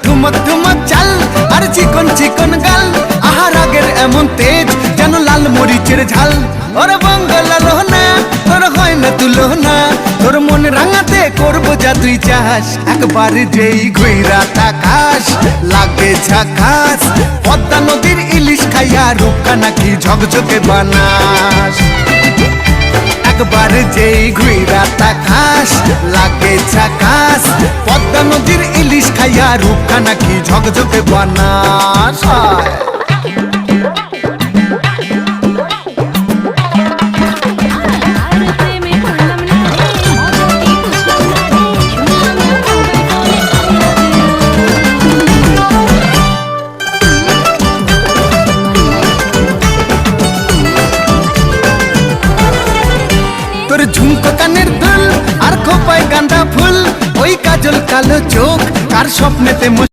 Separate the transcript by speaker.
Speaker 1: ঠুমক ঠুমক চাল আর চিকন চিকন গাল, আহা রাগের এমন তেজ যেন লাল মরিচের ঝাল। ওরে বঙ্গলা লোহনা তোর হয় না তুলনা, তোর মন রাঙাতে করবো যা তুই চাস। একবার যেই ঘুইরা তাকাস লাগে ঝাকাস, পদ্মা নদীর ইলিশ খাইয়া রূপকা নাকি ঝকঝকে বানাস। একবার যেই ঘুইরা তাকাস লাগে ঝাকাস, পদ্মা নদীর ইলিশ খাইয়া রূপকা নাকি ঝকঝকে বানাস। তোর ঝুমকো কানের দুল আর খোপায় গাঁদা ফুল, ওই কাজল কালো চোখ কার স্বপ্নেতে